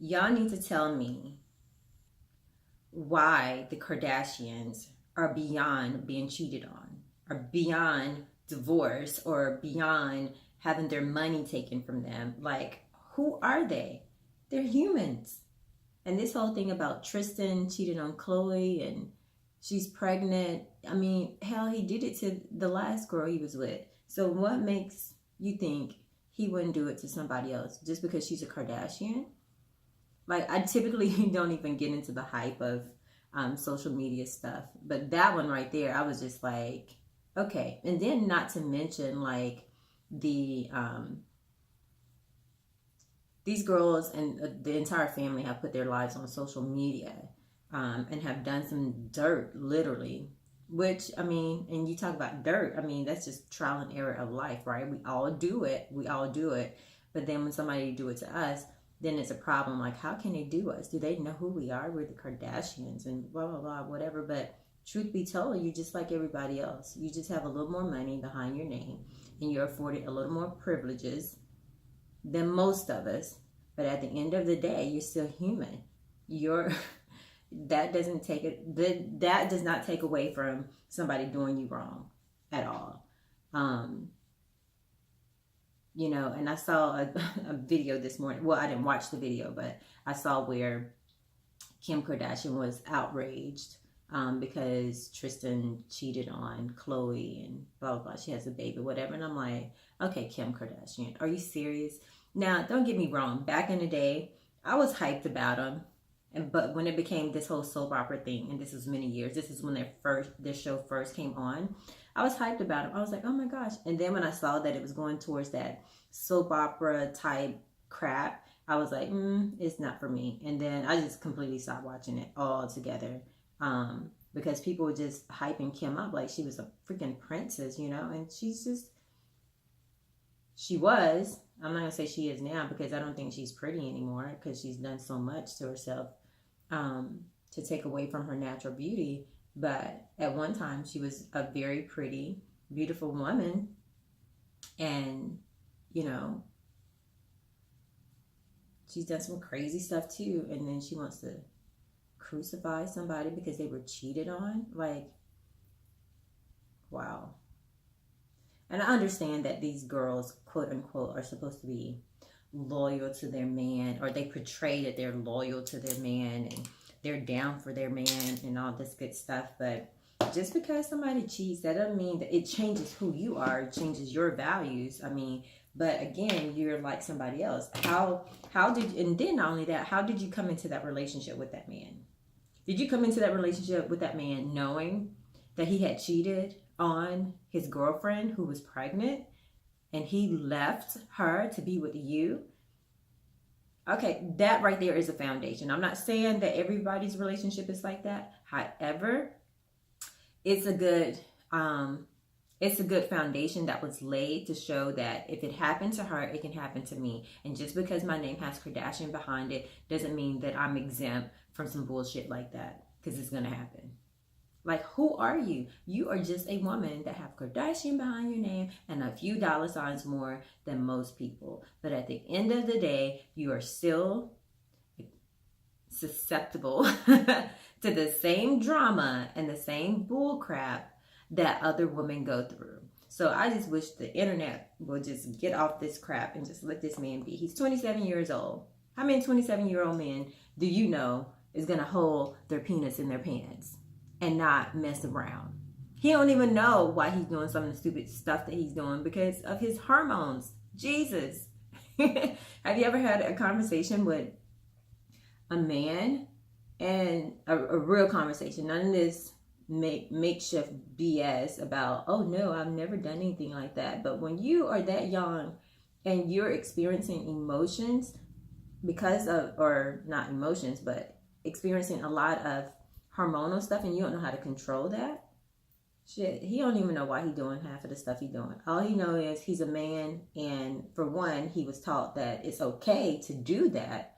y'all need to tell me why the Kardashians are beyond being cheated on, or beyond divorce, or beyond having their money taken from them. Like, who are they? They're humans. And this whole thing about Tristan cheating on KHLOE and she's pregnant. I mean, hell, he did it to the last girl he was with. So what makes you think he wouldn't do it to somebody else just because she's a Kardashian? Like, I typically don't even get into the hype of social media stuff. But that one right there, I was just like, okay. And then not to mention, like, the these girls and the entire family have put their lives on social media and have done some dirt, literally. Which, I mean, and you talk about dirt, I mean, that's just trial and error of life, right? We all do it. We all do it. But then when somebody do it to us, then it's a problem. Like, how can they do us? Do they know who we are? We're the Kardashians and blah, blah, blah, whatever. But truth be told, you're just like everybody else. You just have a little more money behind your name and you're afforded a little more privileges than most of us. But at the end of the day, you're still human. That does not take away from somebody doing you wrong at all. You know, and I saw a video this morning. Well, I didn't watch the video, but I saw where Kim Kardashian was outraged because Tristan cheated on KHLOE and blah, blah, blah. She has a baby, whatever. And I'm like, okay, Kim Kardashian, are you serious? Now, don't get me wrong. Back in the day, I was hyped about him. But when it became this whole soap opera thing, and this was many years, this is when their show first came on, I was hyped about him. I was like, oh my gosh. And then when I saw that it was going towards that soap opera type crap, I was like, it's not for me. And then I just completely stopped watching it altogether. Because people were just hyping Kim up like she was a freaking princess, you know? And she was. I'm not going to say she is now because I don't think she's pretty anymore because she's done so much to herself to take away from her natural beauty. But at one time, she was a very pretty, beautiful woman. And, you know, she's done some crazy stuff too. And then she wants to crucify somebody because they were cheated on. Like, wow. And I understand that these girls, quote unquote, are supposed to be loyal to their man, or they portray that they're loyal to their man and they're down for their man and all this good stuff. But just because somebody cheats, that doesn't mean that it changes who you are. It changes your values. I mean, but again, you're like somebody else. And then not only that, how did you come into that relationship with that man? Did you come into that relationship with that man knowing that he had cheated on his girlfriend who was pregnant and he left her to be with you? Okay, that right there is a foundation. I'm not saying that everybody's relationship is like that. However, it's a good foundation that was laid to show that if it happened to her, it can happen to me. And just because my name has Kardashian behind it doesn't mean that I'm exempt from some bullshit like that, because it's going to happen. Like, who are you? You are just a woman that have Kardashian behind your name and a few dollar signs more than most people. But at the end of the day, you are still susceptible to the same drama and the same bull crap that other women go through. So I just wish the internet would just get off this crap and just let this man be. He's 27 years old. How many 27-year-old men do you know is going to hold their penis in their pants and not mess around? He don't even know why he's doing some of the stupid stuff that he's doing because of his hormones. Jesus. Have you ever had a conversation with a man, and a real conversation, none of this makeshift BS about, oh no, I've never done anything like that? But when you are that young and you're experiencing emotions because of, or not emotions, but experiencing a lot of hormonal stuff, and you don't know how to control that, shit, he don't even know why he's doing half of the stuff he's doing. All he knows is he's a man, and for one, he was taught that it's okay to do that.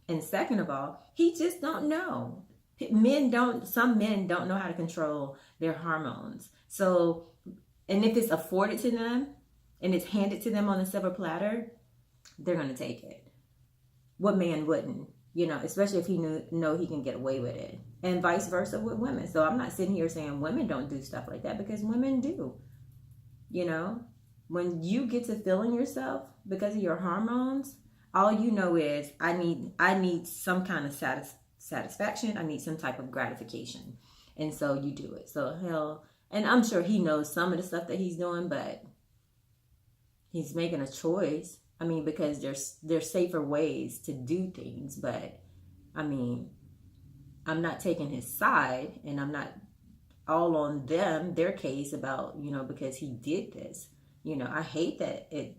And second of all, he just don't know. Some men don't know how to control their hormones. So, and if it's afforded to them and it's handed to them on a silver platter, they're going to take it. What man wouldn't? you know, especially if he know he can get away with it, and vice versa with women. So I'm not sitting here saying women don't do stuff like that, because women do. You know, when you get to feeling yourself because of your hormones, all you know is I need some kind of satisfaction. I need some type of gratification, and so you do it. So hell, and I'm sure he knows some of the stuff that he's doing, but he's making a choice. I mean, because there's safer ways to do things, but I mean, I'm not taking his side, and I'm not all on their case about, you know, because he did this. You know, I hate that it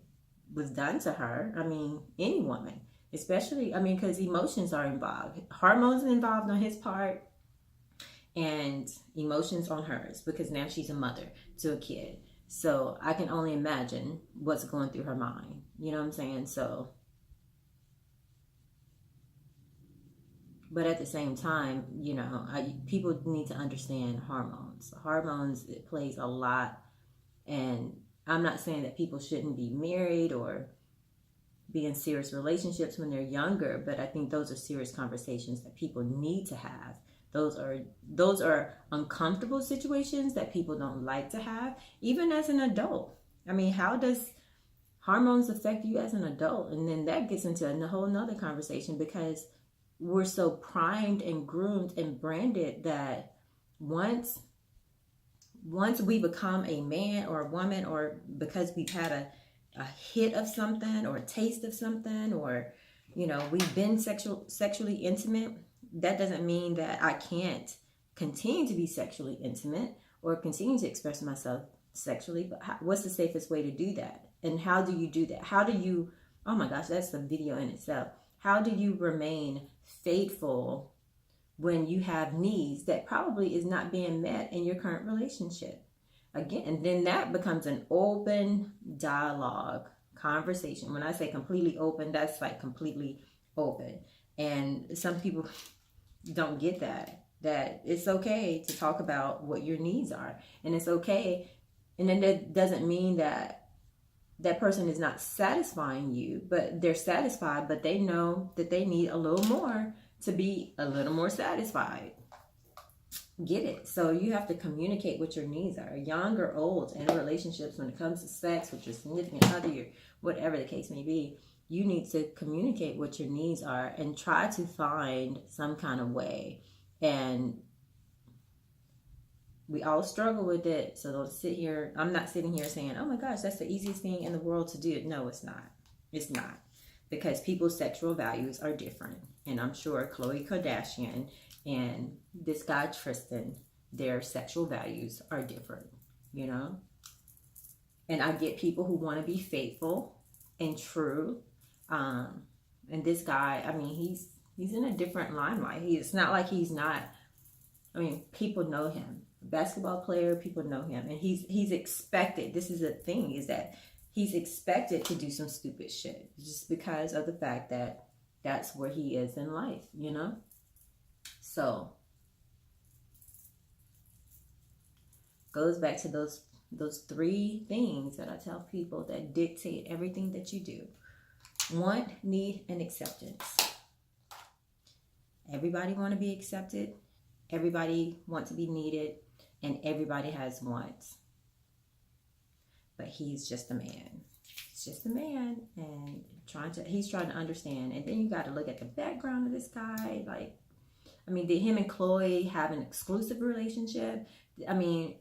was done to her. I mean, any woman, especially, I mean, because emotions are involved. Hormones involved on his part, and emotions on hers, because now she's a mother to a kid. So I can only imagine what's going through her mind. You know what I'm saying? So, but at the same time, you know, people need to understand hormones. Hormones, it plays a lot. And I'm not saying that people shouldn't be married or be in serious relationships when they're younger, but I think those are serious conversations that people need to have. Those are uncomfortable situations that people don't like to have, even as an adult. I mean, how does hormones affect you as an adult? And then that gets into a whole nother conversation, because we're so primed and groomed and branded that once we become a man or a woman, or because we've had a hit of something or a taste of something, or, you know, we've been sexually intimate, that doesn't mean that I can't continue to be sexually intimate or continue to express myself sexually. But what's the safest way to do that? And how do you do that? How do you, oh my gosh, that's a video in itself. How do you remain faithful when you have needs that probably is not being met in your current relationship? Again, then that becomes an open dialogue conversation. When I say completely open, that's like completely open. And some people don't get that it's okay to talk about what your needs are, and it's okay. And then that doesn't mean that that person is not satisfying you, but they're satisfied, but they know that they need a little more to be a little more satisfied. Get it? So you have to communicate what your needs are, young or old, in relationships. When it comes to sex with your significant other, whatever the case may be, you need to communicate what your needs are and try to find some kind of way. And we all struggle with it. So don't sit here. I'm not sitting here saying, oh my gosh, that's the easiest thing in the world to do. No, it's not. It's not. Because people's sexual values are different. And I'm sure KHLOE Kardashian and this guy Tristan, their sexual values are different, you know? And I get people who want to be faithful and true. And this guy, I mean, he's in a different limelight. It's not like he's not, I mean, people know him. A basketball player, people know him. And he's expected, this is the thing, is that he's expected to do some stupid shit just because of the fact that that's where he is in life, you know? So, goes back to those three things that I tell people that dictate everything that you do. Want, need, and acceptance. Everybody want to be accepted. Everybody wants to be needed. And everybody has wants. But he's just a man. He's just a man. And he's trying to understand. And then you got to look at the background of this guy. Like, I mean, did him and KHLOE have an exclusive relationship? I mean,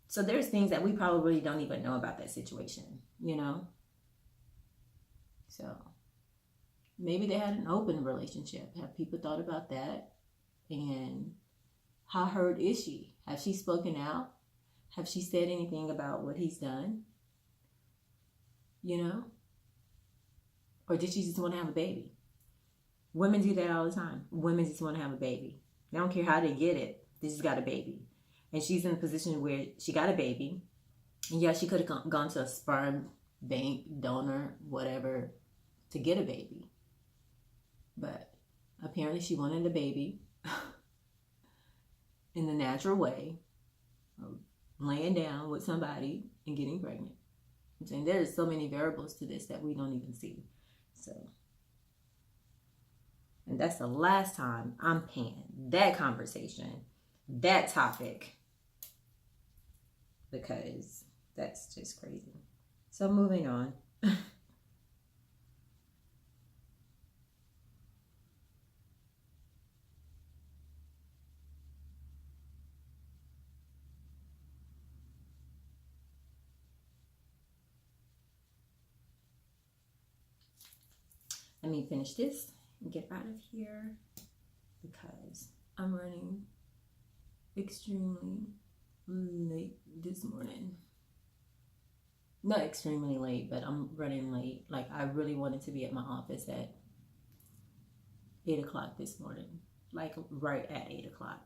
so there's things that we probably don't even know about that situation, you know? So maybe they had an open relationship. Have people thought about that? And how hurt is she? Has she spoken out? Have she said anything about what he's done? You know? Or did she just want to have a baby? Women do that all the time. Women just want to have a baby. They don't care how they get it. They just got a baby. And she's in a position where she got a baby. And yeah, she could have gone to a sperm bank, donor, whatever, to get a baby. But apparently she wanted a baby in the natural way of laying down with somebody and getting pregnant. I'm saying there's so many variables to this that we don't even see. So And that's the last time I'm paying that conversation, that topic, because that's just crazy. So moving on. Let me finish this and get out of here because I'm running extremely late this morning. Not extremely late, but I'm running late. Like, I really wanted to be at my office at 8 o'clock this morning. Like, right at 8 o'clock.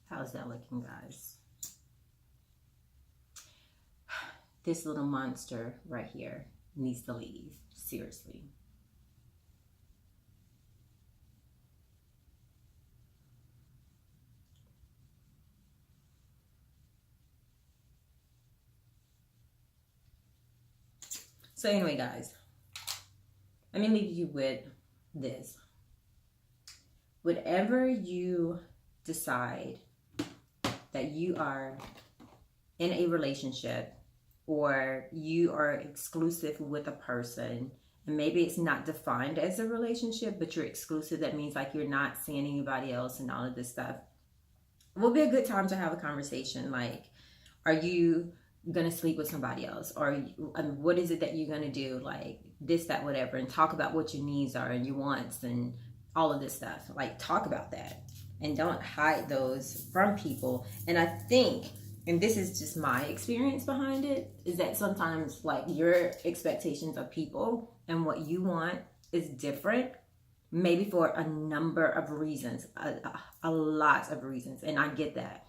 How's that looking, guys? This little monster right here needs to leave. Seriously. So anyway, guys, let me leave you with this. Whatever you decide that you are in a relationship or you are exclusive with a person, and maybe it's not defined as a relationship, but you're exclusive, that means like you're not seeing anybody else and all of this stuff, it will be a good time to have a conversation. Like, are you gonna sleep with somebody else, or what is it that you're gonna do, like this, that, whatever, and talk about what your needs are and your wants and all of this stuff. Like, talk about that and don't hide those from people. And I think, and this is just my experience behind it, is that sometimes like your expectations of people and what you want is different, maybe for a number of reasons, a lot of reasons. And I get that.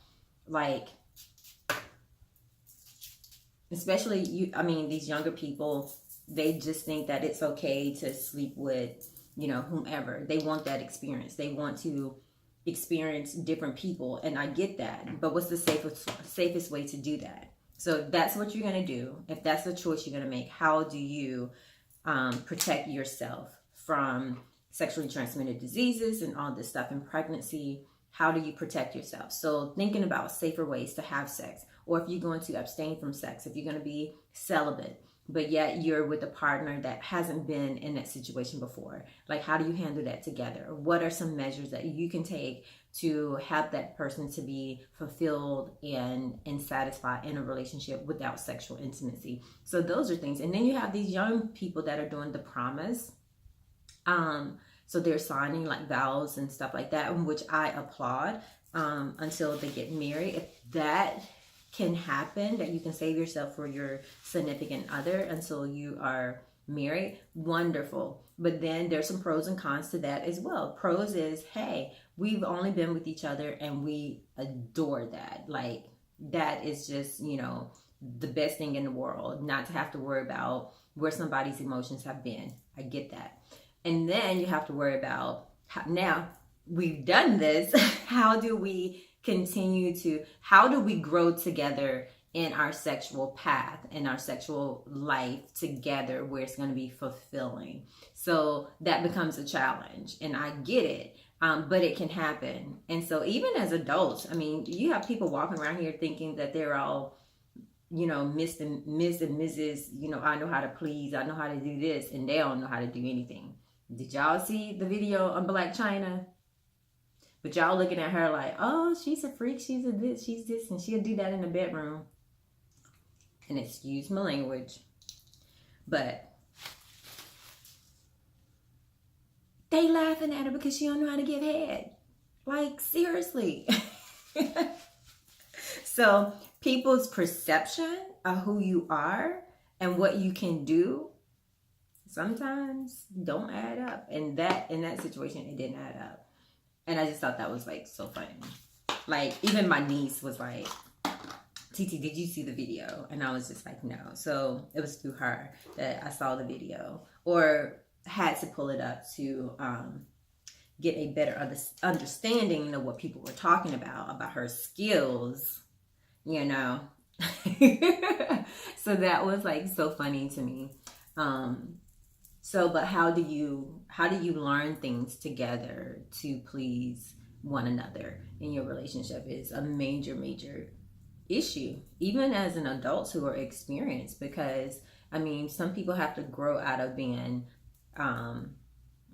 Like, especially these younger people, they just think that it's okay to sleep with, whomever. They want that experience. They want to experience different people, and I get that. But what's the safest way to do that? So that's what you're going to do. If that's the choice you're going to make, how do you protect yourself from sexually transmitted diseases and all this stuff in pregnancy? How do you protect yourself? So thinking about safer ways to have sex, or if you're going to abstain from sex, if you're going to be celibate, but yet you're with a partner that hasn't been in that situation before. Like, how do you handle that together? What are some measures that you can take to have that person to be fulfilled and satisfied in a relationship without sexual intimacy? So those are things. And then you have these young people that are doing the promise. So they're signing like vows and stuff like that, which I applaud, until they get married. If that can happen, that you can save yourself for your significant other until you are married, wonderful. But then there's some pros and cons to that as well. Pros is, hey, we've only been with each other and we adore that. Like, that is just, the best thing in the world, not to have to worry about where somebody's emotions have been. I get that. And then you have to worry about, now we've done this, how do we grow together in our sexual path, in our sexual life together, where it's going to be fulfilling? So that becomes a challenge, and I get it. But it can happen. And so even as adults, I mean, you have people walking around here thinking that they're all, you know, Miss and Mrs., you know, I know how to please, I know how to do this, and they don't know how to do anything. Did y'all see the video on Black China? But y'all looking at her like, oh, she's a freak, she's a this, she's this, and she'll do that in the bedroom. And excuse my language, but they laughing at her because she don't know how to give head. Like, seriously. So people's perception of who you are and what you can do sometimes don't add up. And that, in that situation, it didn't add up. And I just thought that was like so funny. Like, even my niece was like, TT, did you see the video? And I was just like, no. So it was through her that I saw the video, or had to pull it up to get a better understanding of what people were talking about her skills, you know. So that was like so funny to me. But how do you learn things together to please one another in your relationship is a major issue, even as an adult who are experienced, because I mean, some people have to grow out of being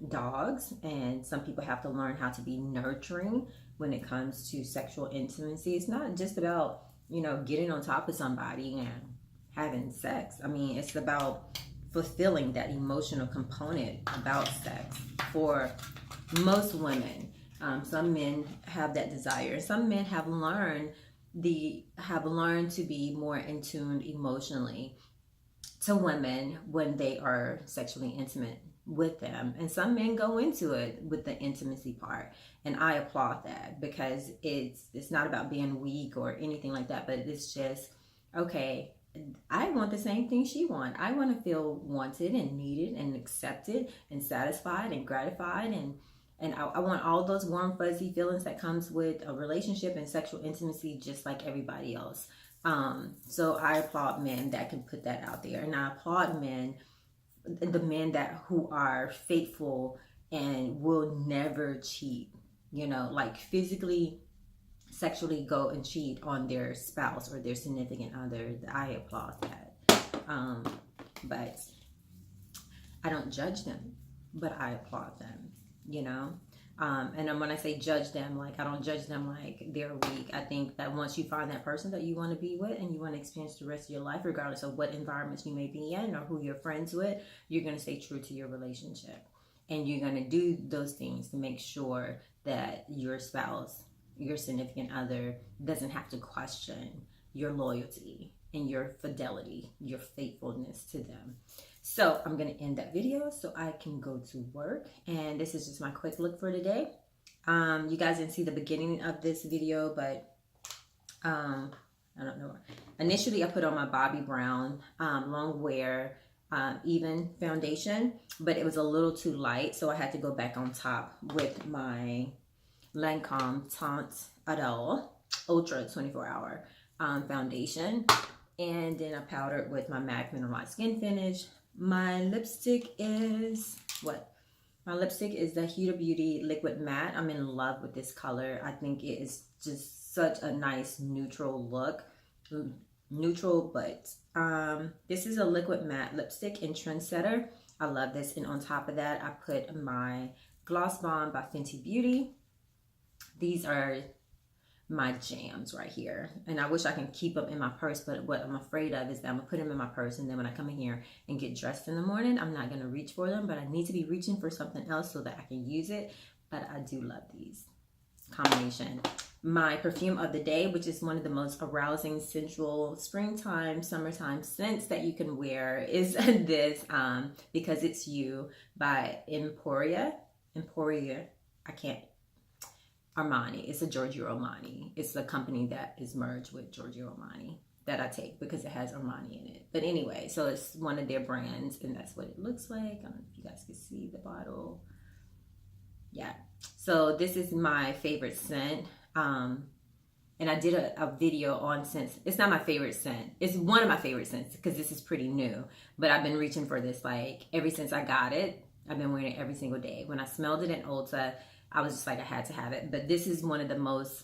dogs, and some people have to learn how to be nurturing when it comes to sexual intimacy. It's not just about, you know, getting on top of somebody and having sex. I mean, it's about fulfilling that emotional component about sex for most women. Some men have that desire. Some men have learned to be more in tune emotionally to women when they are sexually intimate with them. And some men go into it with the intimacy part, and I applaud that, because it's not about being weak or anything like that, but it's just, okay, I want the same thing she wants. I want to feel wanted and needed and accepted and satisfied and gratified, and I want all those warm fuzzy feelings that comes with a relationship and sexual intimacy, just like everybody else. So I applaud men that can put that out there, and I applaud the men who are faithful and will never cheat, you know, like physically, sexually go and cheat on their spouse or their significant other. I applaud that. But I don't judge them, but I applaud them, you know. And then when I say judge them, like, I don't judge them like they're weak. I think that once you find that person that you want to be with and you want to experience the rest of your life, regardless of what environments you may be in or who you're friends with, you're going to stay true to your relationship. And you're going to do those things to make sure that your spouse, your significant other, doesn't have to question your loyalty and your fidelity, your faithfulness to them. So I'm going to end that video so I can go to work. And this is just my quick look for today. You guys didn't see the beginning of this video, but I don't know. Initially, I put on my Bobbi Brown long wear even foundation, but it was a little too light, so I had to go back on top with my Lancome Teint Idole Ultra 24-hour foundation. And then I powdered with my MAC Mineralized Skin Finish. My lipstick is My lipstick is the Huda Beauty Liquid Matte. I'm in love with this color. I think it is just such a nice neutral look. Neutral, but this is a liquid matte lipstick in Trendsetter. I love this. And on top of that, I put my Gloss Bomb by Fenty Beauty. These are my jams right here, and I wish I can keep them in my purse, but what I'm afraid of is that I'm gonna put them in my purse, and then when I come in here and get dressed in the morning, I'm not gonna reach for them, but I need to be reaching for something else so that I can use it. But I do love these combination. My perfume of the day, which is one of the most arousing, sensual springtime, summertime scents that you can wear, is this Because It's You by Emporia. Armani. It's a Giorgio Armani. It's the company that is merged with Giorgio Armani that I take because it has Armani in it. But anyway, so it's one of their brands, and that's what it looks like. I don't know if you guys can see the bottle. Yeah. So this is my favorite scent. And I did a video on scents. It's not my favorite scent. It's one of my favorite scents because this is pretty new. But I've been reaching for this like ever since I got it. I've been wearing it every single day. When I smelled it in Ulta, I was just like, I had to have it. But this is one of the most,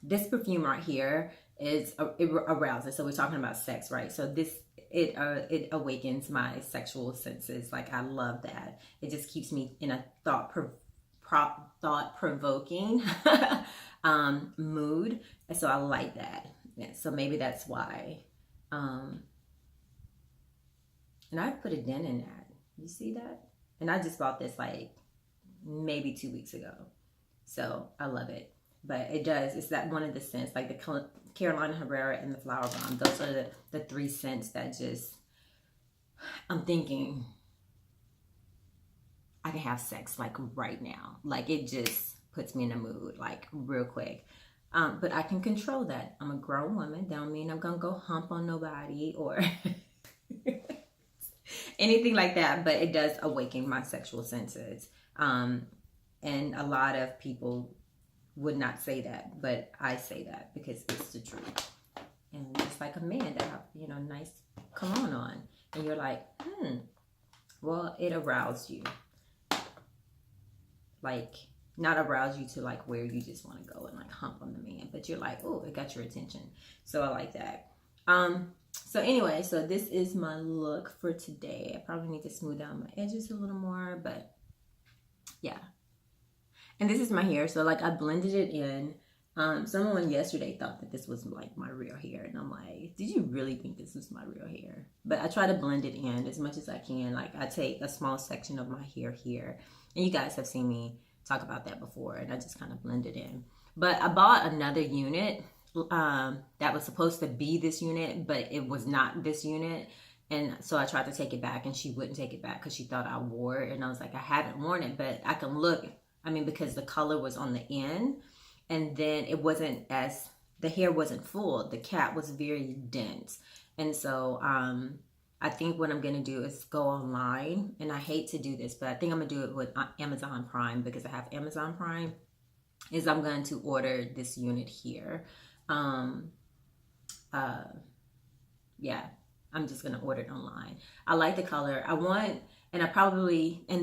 this perfume right here is it arouses. So we're talking about sex, right? So this, it awakens my sexual senses. Like, I love that. It just keeps me in a thought-provoking mood. And so I like that. Yeah, so maybe that's why. And I put a dent in that. You see that? And I just bought this like maybe 2 weeks ago. So I love it. But it does, it's that one of the scents, like the Carolina Herrera and the Flower Bomb. Those are the 3 scents that just, I'm thinking I can have sex like right now. Like, it just puts me in a mood like real quick. But I can control that. I'm a grown woman. Don't mean I'm gonna go hump on nobody or anything like that. But it does awaken my sexual senses. And a lot of people would not say that, but I say that because it's the truth. And it's like a man that have, you know, nice cologne on, and you're like, well, it aroused you. Like, not arouse you to like where you just want to go and like hump on the man, but you're like, oh, it got your attention. So I like that. So anyway, so this is my look for today. I probably need to smooth down my edges a little more, but yeah. And this is my hair. So like, I blended it in. Someone yesterday thought that this was like my real hair, and I'm like, did you really think this was my real hair? But I try to blend it in as much as I can. Like, I take a small section of my hair here, and you guys have seen me talk about that before, and I just kind of blend it in. But I bought another unit that was supposed to be this unit, but it was not this unit. And so I tried to take it back, and she wouldn't take it back because she thought I wore it. And I was like, I haven't worn it, but I can look. I mean, because the color was on the end, and then it wasn't as, the hair wasn't full. The cap was very dense. And so I think what I'm going to do is go online, and I hate to do this, but I think I'm going to do it with Amazon Prime, because I have Amazon Prime, is I'm going to order this unit here. Yeah, I'm just going to order it online. I like the color. And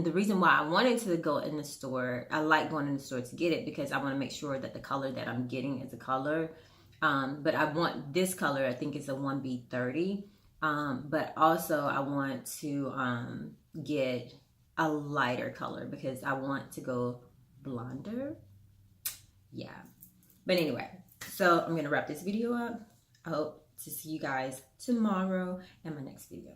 the reason why I wanted to go in the store, I like going in the store to get it, because I want to make sure that the color that I'm getting is a color. But I want this color, I think it's a 1B30. But also I want to get a lighter color, because I want to go blonder. Yeah. But anyway, so I'm going to wrap this video up. I hope to see you guys tomorrow in my next video.